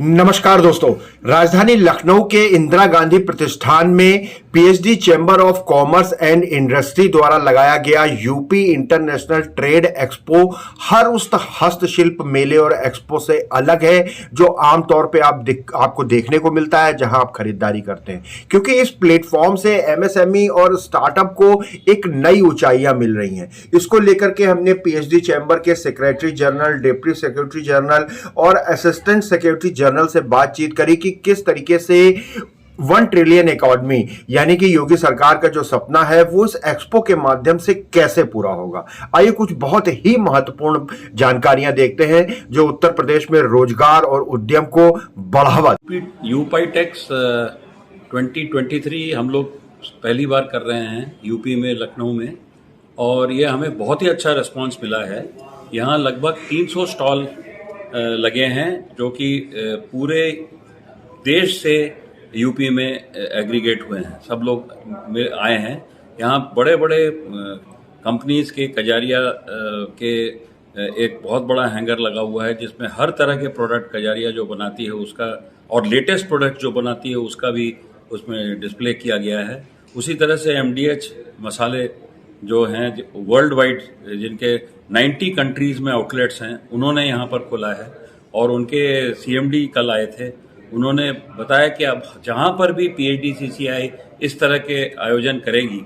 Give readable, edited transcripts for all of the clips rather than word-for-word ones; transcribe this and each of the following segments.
नमस्कार दोस्तों, राजधानी लखनऊ के इंदिरा गांधी प्रतिष्ठान में PhD chamber of commerce and industry द्वारा लगाया गया यूपी इंटरनेशनल ट्रेड एक्सपो हर उस हस्तशिल्प मेले और एक्सपो से अलग है जो आमतौर पे आपको देखने को मिलता है जहां आप खरीदारी करते हैं, क्योंकि इस प्लेटफॉर्म से एमएसएमई और स्टार्टअप को एक नई ऊंचाइयां मिल रही हैं। इसको लेकर के हमने पीएचडी चैम्बर के secretary general, deputy secretary general और असिस्टेंट सेक्रेटरी जनरल से बातचीत करी कि किस तरीके से 1 ट्रिलियन इकोनॉमी यानी कि योगी सरकार का जो सपना है वो इस एक्सपो के माध्यम से कैसे पूरा होगा। आइए कुछ बहुत ही महत्वपूर्ण जानकारियां देखते हैं जो उत्तर प्रदेश में रोजगार और उद्यम को बढ़ावा। यूपाईटेक्स 2023 हम लोग पहली बार कर रहे हैं यूपी में, लखनऊ में, और ये हमें बहुत ही अच्छा रिस्पांस मिला है। यहाँ लगभग 300 स्टॉल लगे हैं जो कि पूरे देश से यूपी में एग्रीगेट हुए हैं। सब लोग आए हैं। यहाँ बड़े बड़े कंपनीज के कजारिया के एक बहुत बड़ा हैंगर लगा हुआ है जिसमें हर तरह के प्रोडक्ट कजारिया जो बनाती है उसका और लेटेस्ट प्रोडक्ट जो बनाती है उसका भी उसमें डिस्प्ले किया गया है। उसी तरह से एमडीएच मसाले जो हैं वर्ल्ड वाइड, जिनके 90 कंट्रीज में आउटलेट्स हैं, उन्होंने यहाँ पर खोला है। और उनके सीएमडी कल आए थे। उन्होंने बताया कि अब जहाँ पर भी पीएचडी सीसीआई इस तरह के आयोजन करेगी,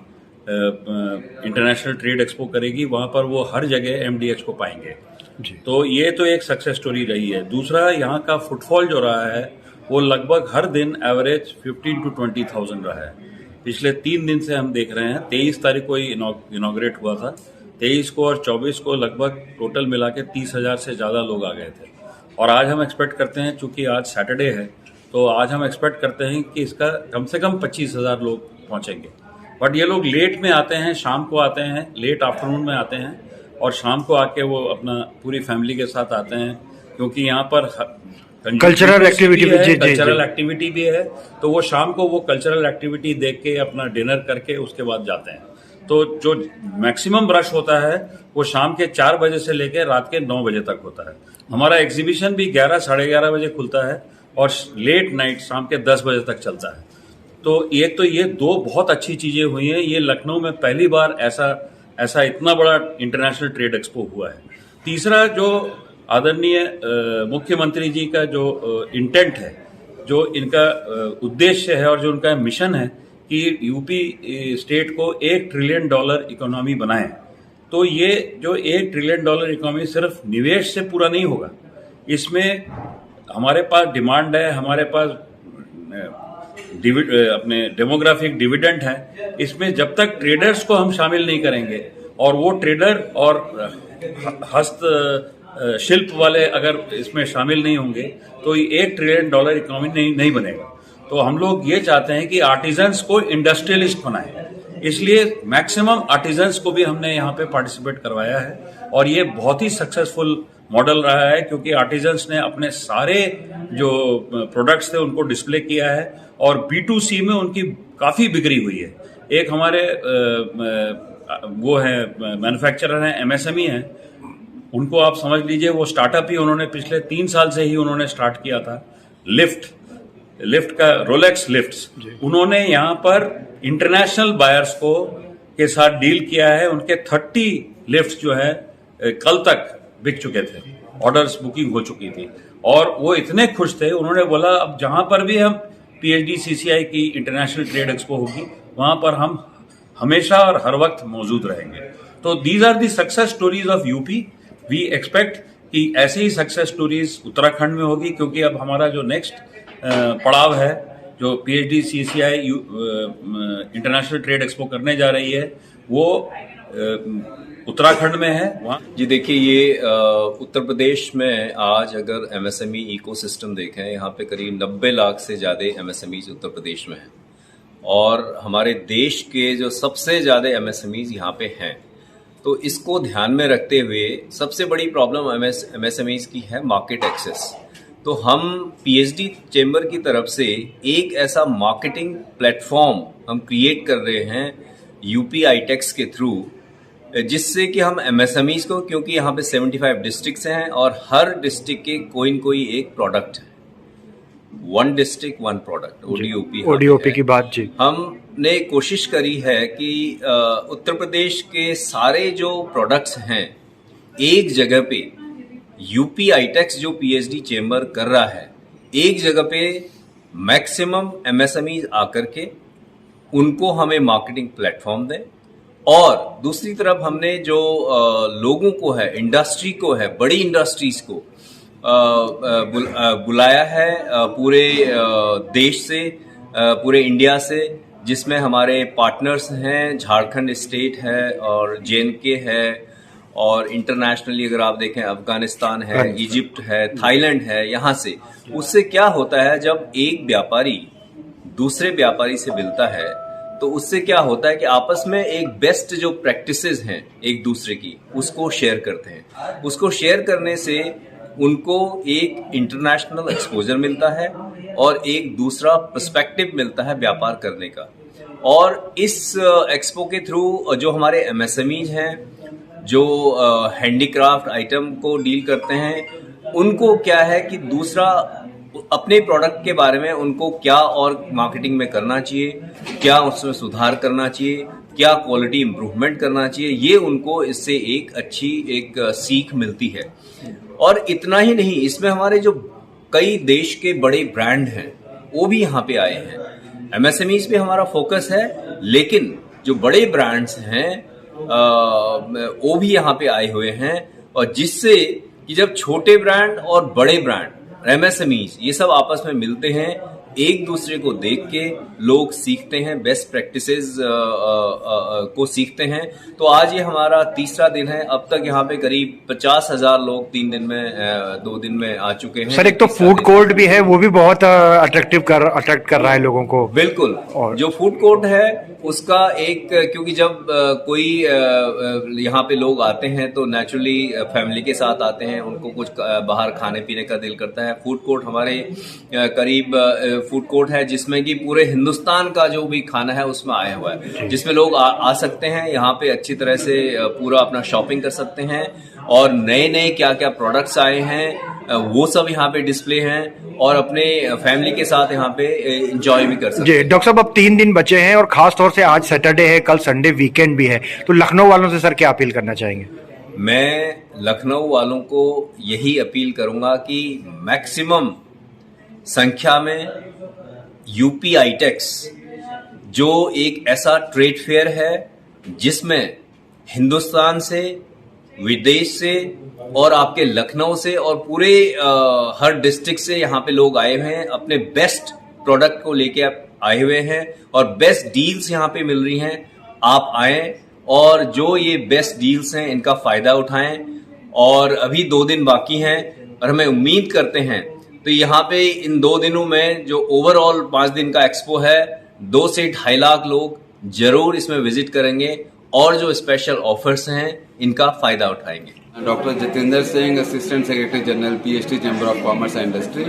इंटरनेशनल ट्रेड एक्सपो करेगी, वहाँ पर वो हर जगह एमडीएच को पाएंगे जी। तो ये तो एक सक्सेस स्टोरी रही है। दूसरा, यहाँ का फुटफॉल जो रहा है वो लगभग हर दिन एवरेज 15 to 20,000 रहा है। पिछले 3 दिन से हम देख रहे हैं। 23 तारीख को इनॉग्रेट हुआ था। 23 को और 24 को लगभग टोटल मिला के 30,000 से ज़्यादा लोग आ गए थे। और आज हम एक्सपेक्ट करते हैं, चूंकि आज सैटरडे है, तो आज हम एक्सपेक्ट करते हैं कि इसका कम से कम 25,000 लोग पहुंचेंगे। बट ये लोग लेट में आते हैं, शाम को आते हैं, लेट आफ्टरनून में आते हैं और शाम को आके वो अपना पूरी फैमिली के साथ आते हैं, क्योंकि यहाँ पर कल्चरल एक्टिविटी भी है। तो वो शाम को वो कल्चरल एक्टिविटी देख के अपना डिनर करके उसके बाद जाते हैं। तो जो मैक्सिमम रश होता है वो शाम के 4 बजे से लेकर रात के 9 बजे तक होता है। हमारा एग्जीबिशन भी 11, साढ़े 11 बजे खुलता है और लेट नाइट शाम के 10 बजे तक चलता है। तो ये 2 बहुत अच्छी चीजें हुई हैं। ये लखनऊ में पहली बार ऐसा इतना बड़ा इंटरनेशनल ट्रेड एक्सपो हुआ है। तीसरा, जो आदरणीय मुख्यमंत्री जी का जो इंटेंट है, जो इनका उद्देश्य है और जो उनका मिशन है कि यूपी स्टेट को $1 ट्रिलियन इकोनॉमी बनाएं, तो ये जो $1 ट्रिलियन इकोनॉमी सिर्फ निवेश से पूरा नहीं होगा। इसमें हमारे पास डिमांड है, हमारे पास अपने डेमोग्राफिक डिविडेंड है। इसमें जब तक ट्रेडर्स को हम शामिल नहीं करेंगे और वो ट्रेडर और हस्त शिल्प वाले अगर इसमें शामिल नहीं होंगे तो ये $1 ट्रिलियन इकोनॉमी नहीं बनेगा। तो हम लोग ये चाहते हैं कि आर्टिजन्स को इंडस्ट्रियलिस्ट बनाएं, इसलिए मैक्सिमम आर्टिजन्स को भी हमने यहाँ पे पार्टिसिपेट करवाया है। और ये बहुत ही सक्सेसफुल मॉडल रहा है, क्योंकि आर्टिजन्स ने अपने सारे जो प्रोडक्ट्स थे उनको डिस्प्ले किया है और B2C में उनकी काफ़ी बिक्री हुई है। एक हमारे वो है मैन्युफैक्चरर हैं, एमएसएमई हैं, उनको आप समझ लीजिए वो स्टार्टअप ही उन्होंने पिछले 3 साल से ही उन्होंने स्टार्ट किया था। लिफ्ट का रोलेक्स लिफ्ट्स, उन्होंने यहाँ पर इंटरनेशनल बायर्स के साथ डील किया है। उनके 30 लिफ्ट्स जो है कल तक बिक चुके थे, ऑर्डर्स बुकिंग हो चुकी थी और वो इतने खुश थे। उन्होंने बोला अब जहां पर भी हम पीएचडी सीसीआई की इंटरनेशनल ट्रेड एक्सपो होगी वहां पर हम हमेशा और हर वक्त मौजूद रहेंगे। तो these are the success stories of UP. We expect कि ऐसे ही सक्सेस स्टोरीज उत्तराखंड में होगी, क्योंकि अब हमारा जो नेक्स्ट पड़ाव है, जो PhD CCI international trade expo करने जा रही है, वो उत्तराखंड में है। वहाँ जी देखिए, ये उत्तर प्रदेश में आज अगर एमएसएमई इकोसिस्टम देखें, यहाँ पे करीब 90 लाख से ज़्यादा एमएसएमईज उत्तर प्रदेश में हैं और हमारे देश के जो सबसे ज़्यादा एमएसएमईज यहाँ पे हैं। तो इसको ध्यान में रखते हुए सबसे बड़ी प्रॉब्लम एमएसएमईज की है मार्केट एक्सेस। तो हम पीएचडी चैम्बर की तरफ से एक ऐसा मार्केटिंग प्लेटफॉर्म हम क्रिएट कर रहे हैं यूपीआईटेक्स के थ्रू, जिससे कि हम एमएसएमईज को, क्योंकि यहाँ पे 75 डिस्ट्रिक्ट्स हैं और हर डिस्ट्रिक्ट के कोई न कोई एक प्रोडक्ट है, one district one product ODOP ODOP की बात जी। हमने कोशिश करी है कि उत्तर प्रदेश के सारे जो प्रोडक्ट्स हैं एक जगह पे यूपी आईटेक्स जो PhD चेम्बर कर रहा है एक जगह पे मैक्सिमम MSMEs आकर के उनको हमें मार्केटिंग प्लेटफॉर्म दें और दूसरी तरफ हमने जो लोगों को है इंडस्ट्री को है बड़ी इंडस्ट्रीज को बुलाया है पूरे देश से पूरे इंडिया से जिसमें हमारे पार्टनर्स हैं झारखंड स्टेट है और JNK है और इंटरनेशनली अगर आप देखें अफगानिस्तान है इजिप्ट है थाईलैंड है यहाँ से। उससे क्या होता है जब एक व्यापारी दूसरे व्यापारी से मिलता है तो उससे क्या होता है कि आपस में एक बेस्ट जो प्रैक्टिसेस हैं एक दूसरे की उसको शेयर करते हैं। उसको शेयर करने से उनको एक इंटरनेशनल एक्सपोजर मिलता है और एक दूसरा पर्सपेक्टिव मिलता है व्यापार करने का। और इस एक्सपो के थ्रू जो हमारे MSMEs हैं जो हैंडीक्राफ्ट आइटम को डील करते हैं उनको क्या है कि दूसरा अपने प्रोडक्ट के बारे में उनको क्या और मार्केटिंग में करना चाहिए, क्या उसमें सुधार करना चाहिए, क्या क्वालिटी इंप्रूवमेंट करना चाहिए, ये उनको इससे एक अच्छी एक सीख मिलती है। और इतना ही नहीं, इसमें हमारे जो कई देश के बड़े ब्रांड हैं वो भी यहाँ पे आए हैं। MSMEs पे हमारा फोकस है लेकिन जो बड़े ब्रांड्स हैं वो भी यहाँ पे आए हुए हैं और जिससे कि जब छोटे ब्रांड और बड़े ब्रांड MSMEs ये सब आपस में मिलते हैं एक दूसरे को देख के लोग सीखते हैं बेस्ट प्रैक्टिसेस को सीखते हैं। तो आज ये हमारा तीसरा दिन है। अब तक यहाँ पे करीब 50,000 लोग 3 दिन में 2 दिन में आ चुके हैं। सर एक तो फूड कोर्ट भी है वो भी बहुत अट्रैक्ट कर रहा है लोगों को। बिल्कुल। और जो फूड कोर्ट है उसका एक क्योंकि जब कोई यहाँ पे लोग आते हैं तो नेचुरली फैमिली के साथ आते हैं उनको कुछ बाहर खाने पीने का दिल करता है। फूड कोर्ट हमारे करीब फूड कोर्ट है जिसमें कि पूरे हिंदुस्तान का जो भी खाना है उसमें आया हुआ है जिसमें लोग आ सकते हैं यहाँ पे अच्छी तरह से पूरा अपना शॉपिंग कर सकते हैं और नए नए क्या क्या प्रोडक्ट्स आए हैं वो सब यहाँ पे डिस्प्ले हैं और अपने फैमिली के साथ यहाँ पे एंजॉय भी कर सकते हैं। डॉक्टर साहब अब 3 दिन बचे हैं और खास तौर से आज सैटरडे है, कल संडे वीकेंड भी है, तो लखनऊ वालों से सर क्या अपील करना चाहेंगे? मैं लखनऊ वालों को यही अपील करूंगा कि मैक्सिमम संख्या में यूपी आईटेक्स जो एक ऐसा ट्रेड फेयर है जिसमें हिंदुस्तान से विदेश से और आपके लखनऊ से और पूरे हर डिस्ट्रिक्ट से यहाँ पे लोग आए हुए हैं अपने बेस्ट प्रोडक्ट को लेके आए हुए हैं और बेस्ट डील्स यहाँ पे मिल रही हैं। आप आए और जो ये बेस्ट डील्स हैं इनका फायदा उठाएं और अभी 2 दिन बाकी हैं और हमें उम्मीद करते हैं तो यहाँ पे इन 2 दिनों में जो ओवरऑल 5 दिन का एक्सपो है 2 से 2.5 लाख लोग जरूर इसमें विजिट करेंगे और जो स्पेशल ऑफर्स हैं इनका फायदा उठाएंगे। Doctor Jitendra Singh, assistant secretary general PhD chamber of commerce and industry.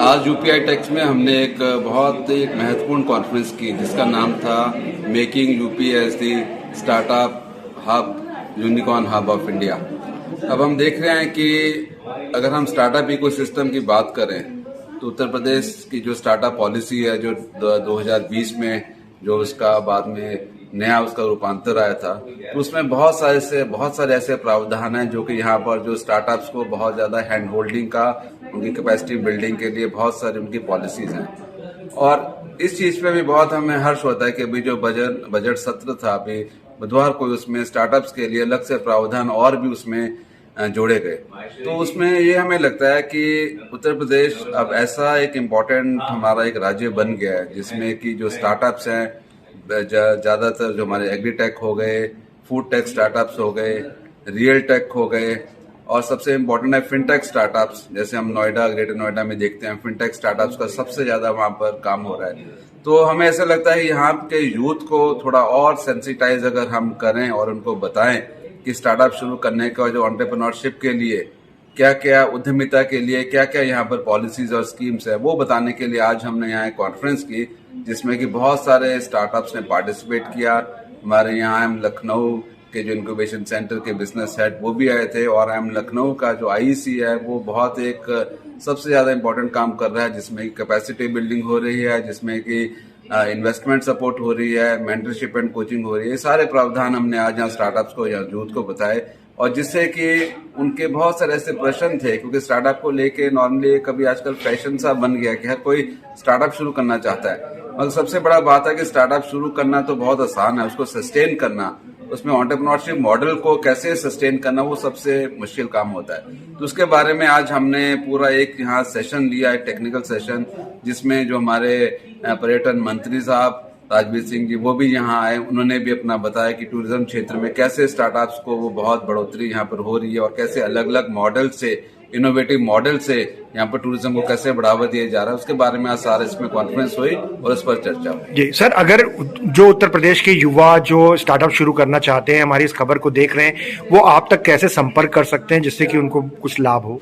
आज यूपी आईटेक्स में हमने एक बहुत एक महत्वपूर्ण कॉन्फ्रेंस की जिसका नाम था making UP as the startup hub, unicorn hub of India. अब हम देख रहे हैं कि अगर हम स्टार्टअप इकोसिस्टम की बात करें तो उत्तर प्रदेश की जो स्टार्टअप पॉलिसी है जो 2020 में जो उसका बाद में नया उसका रूपांतर आया था तो उसमें बहुत सारे ऐसे प्रावधान हैं जो कि यहाँ पर जो स्टार्टअप्स को बहुत ज्यादा हैंड होल्डिंग का उनकी कैपेसिटी बिल्डिंग के लिए बहुत सारी उनकी पॉलिसीज हैं। और इस चीज पे भी बहुत हमें हर्ष होता है कि अभी जो बजट सत्र था अभी बुधवार को उसमें स्टार्टअप्स के लिए अलग से प्रावधान और भी उसमें जोड़े गए। तो उसमें ये हमें लगता है कि उत्तर प्रदेश अब ऐसा एक इम्पोर्टेंट हमारा एक राज्य बन गया है जिसमें कि जो स्टार्टअप्स हैं ज्यादातर जो हमारे एग्रीटेक हो गए, फूड टेक स्टार्टअप्स हो गए, रियल टेक हो गए और सबसे इम्पोर्टेंट है फिनटेक स्टार्टअप्स। जैसे हम ग्रेटर नोएडा में देखते हैं फिनटेक स्टार्टअप्स का सबसे ज्यादा वहां पर काम हो रहा है। तो हमें ऐसा लगता है यहाँ के यूथ को थोड़ा और सेंसिटाइज अगर हम करें और उनको बताएं कि स्टार्टअप शुरू करने का जो एंटरप्रेन्योरशिप के लिए क्या क्या, उद्यमिता के लिए क्या क्या यहाँ पर पॉलिसीज और स्कीम्स है, वो बताने के लिए आज हमने यहाँ एक कॉन्फ्रेंस की जिसमें कि बहुत सारे स्टार्टअप्स ने पार्टिसिपेट किया। हमारे यहाँ लखनऊ के जो इंक्यूबेशन सेंटर के बिजनेस हेड वो भी आए थे और लखनऊ का जो IEC है वो बहुत एक सबसे ज़्यादा इम्पोर्टेंट काम कर रहा है, जिसमें कैपेसिटी बिल्डिंग हो रही है, जिसमें कि इन्वेस्टमेंट सपोर्ट हो रही है, मेंटरशिप एंड कोचिंग हो रही है। ये सारे प्रावधान हमने आज यहाँ स्टार्टअप्स को या यूथ को बताए, और जिससे कि उनके बहुत सारे ऐसे प्रश्न थे, क्योंकि स्टार्टअप को लेके नॉर्मली कभी आजकल फैशन सा बन गया कि हर कोई स्टार्टअप शुरू करना चाहता है, मगर सबसे बड़ा बात है कि स्टार्टअप शुरू करना तो बहुत आसान है, उसको सस्टेन करना, उसमें एंटरप्रेन्योरशिप मॉडल को कैसे सस्टेन करना, वो सबसे मुश्किल काम होता है। तो उसके बारे में आज हमने पूरा एक यहाँ सेशन लिया है, टेक्निकल सेशन, जिसमें जो हमारे पर्यटन मंत्री साहब राजवीर सिंह जी वो भी यहाँ आए। उन्होंने भी अपना बताया कि टूरिज्म क्षेत्र में कैसे स्टार्टअप्स को वो बहुत बढ़ोतरी यहाँ पर हो रही है, और कैसे अलग अलग मॉडल से, इनोवेटिव मॉडल से यहाँ पर टूरिज्म को कैसे बढ़ावा दिया जा रहा है, उसके बारे में आज सारे इसमें कॉन्फ्रेंस हुई और इस पर चर्चा हुई। जी सर, अगर जो उत्तर प्रदेश के युवा जो स्टार्टअप शुरू करना चाहते हैं, हमारी इस खबर को देख रहे हैं, वो आप तक कैसे संपर्क कर सकते हैं जिससे कि उनको कुछ लाभ हो?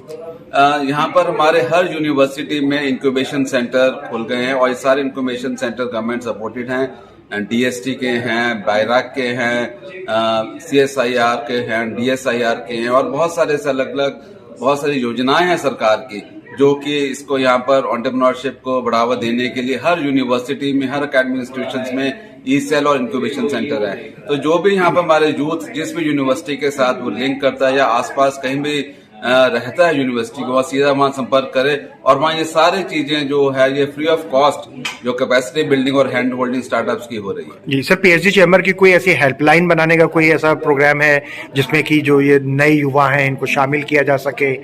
यहाँ पर हमारे हर यूनिवर्सिटी में इंक्यूबेशन सेंटर खुल गए हैं, और ये सारे इंक्यूबेशन सेंटर गवर्नमेंट सपोर्टेड हैं। डीएसटी के हैं, बायराक के हैं, CSIR के हैं, DSIR के हैं, और बहुत सारे अलग अलग बहुत सारी योजनाएं हैं सरकार की, जो कि इसको यहाँ पर एंटरप्रेन्योरशिप को बढ़ावा देने के लिए हर यूनिवर्सिटी में, हर एकेडमिक इंस्टीट्यूशंस में ई-सेल और इंक्यूबेशन सेंटर है। तो जो भी यहाँ पर हमारे यूथ जिस भी यूनिवर्सिटी के साथ वो लिंक करता है या आसपास कहीं भी रहता है यूनिवर्सिटी को, वहाँ सीधा वहाँ संपर्क करे, और वहाँ ये सारी चीजें जो है ये फ्री ऑफ कॉस्ट जो कैपेसिटी बिल्डिंग और हैंड होल्डिंग स्टार्टअप्स की हो रही है। जी सर, पीएचडी चैम्बर की कोई ऐसी हेल्पलाइन बनाने का कोई ऐसा प्रोग्राम है जिसमें कि जो ये नए युवा हैं इनको शामिल किया जा सके,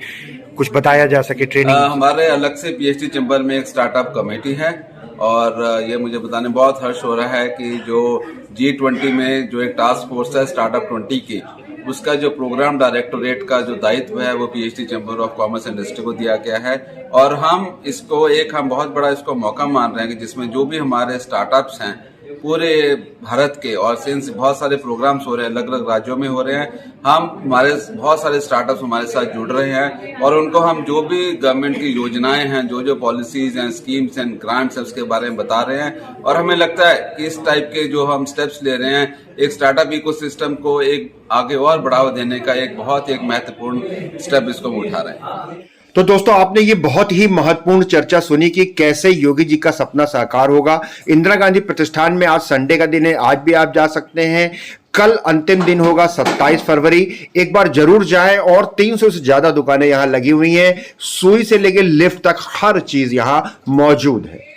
कुछ बताया जा सके, ट्रेनिंग? हमारे अलग से पीएचडी चैम्बर में एक स्टार्टअप कमेटी है, और ये मुझे बताने बहुत हर्ष हो रहा है कि जो G20 में जो एक टास्क फोर्स है स्टार्टअप 20 की, उसका जो प्रोग्राम डायरेक्टोरेट का जो दायित्व है वो PhD chamber of commerce and industry को दिया गया है। और हम बहुत बड़ा इसको मौका मान रहे हैं कि जिसमें जो भी हमारे स्टार्टअप्स हैं पूरे भारत के, और सिंस बहुत सारे प्रोग्राम्स हो रहे हैं, अलग अलग राज्यों में हो रहे हैं, हमारे बहुत सारे स्टार्टअप्स हमारे साथ जुड़ रहे हैं, और उनको हम जो भी गवर्नमेंट की योजनाएं हैं, जो पॉलिसीज हैं, स्कीम्स एंड ग्रांट्स हैं, उसके बारे में बता रहे हैं। और हमें लगता है कि इस टाइप के जो हम स्टेप्स ले रहे हैं, एक स्टार्टअप इकोसिस्टम को एक आगे और बढ़ावा देने का एक बहुत एक महत्वपूर्ण स्टेप इसको हम उठा रहे हैं। तो दोस्तों, आपने ये बहुत ही महत्वपूर्ण चर्चा सुनी कि कैसे योगी जी का सपना साकार होगा। इंदिरा गांधी प्रतिष्ठान में आज संडे का दिन है, आज भी आप जा सकते हैं। कल अंतिम दिन होगा 27 फरवरी। एक बार जरूर जाएं, और 300 से ज्यादा दुकानें यहां लगी हुई हैं। सुई से लेकर लिफ्ट तक हर चीज यहां मौजूद है।